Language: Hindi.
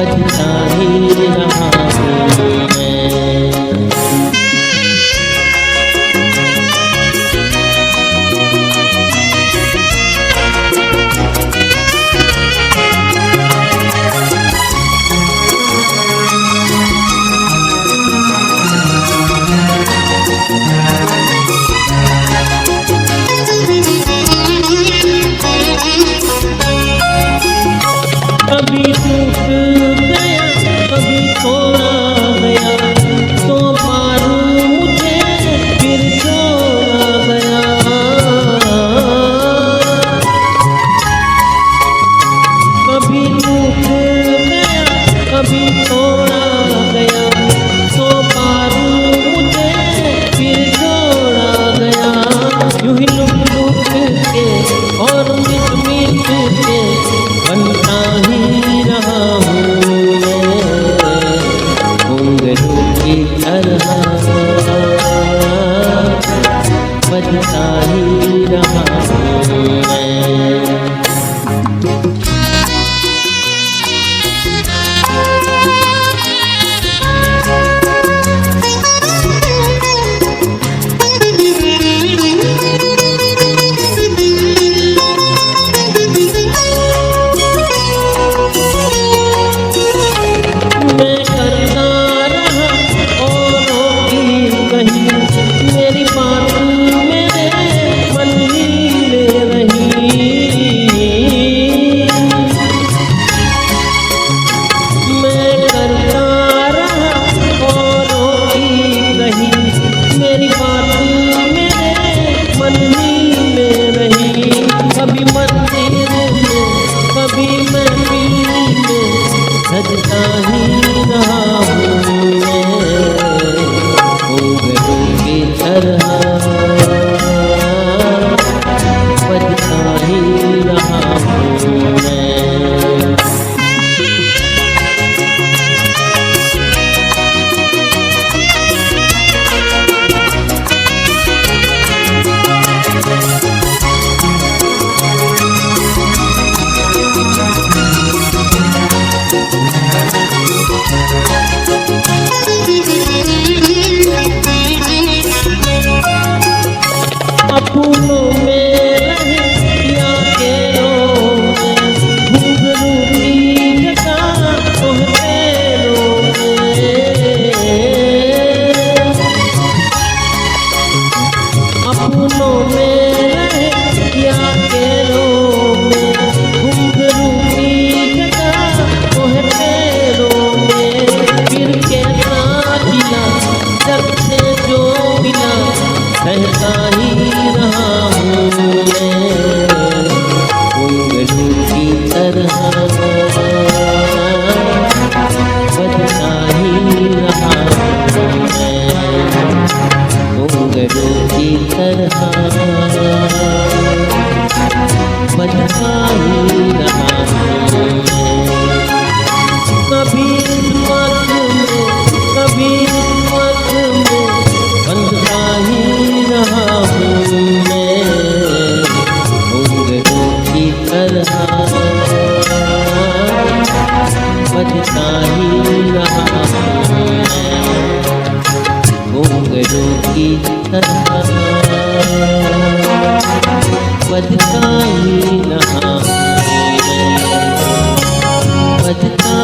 बजता ही रहा हूँ मैं। कभी टूट गया कभी छोड़ा गया, तो पारू मुझे फिर छोड़ा गया। कभी टूट गया कभी छोड़ा गया, तो पारू मुझे फिर छोड़ा गया। यूं ही लुक लुक के और मिट मिट के बनता ही रहा हूँ मैं, घुंघरू की तरह बजता ही रहा हूँ मैं। मेरी बात मेरे मन ही में रही, मैं करता रहा औरों की नहीं, मेरी बात मेरे मन ही में रही। कभी मंदिर में कभी महफिल में सजता ही रहा हूँ मैं, घुंघरू की तरह बजता ही रहा हूँ मैं। फूलों में रहे या केलों में, घुंघरू की जगह तोहफेरों में। फूलों में रहे या केलों में, घुंघरू की जगह तोहफेरों में। फिर कैसा मिला जब से जो मिला सहता ही रहा हूँ मैं, घुंघरू की तरह बजता ही रहा हूँ मैं, घुंघरू की तरह बजता ही रहा हूँ मैं। कभी मत में कभी मत में बनता ही रहा हूँ मैं, घुंघरू की तरह बजता ही रहा हूँ मैं, घुंघरू की तरह बजता ही रहा हूँ मैं, बजता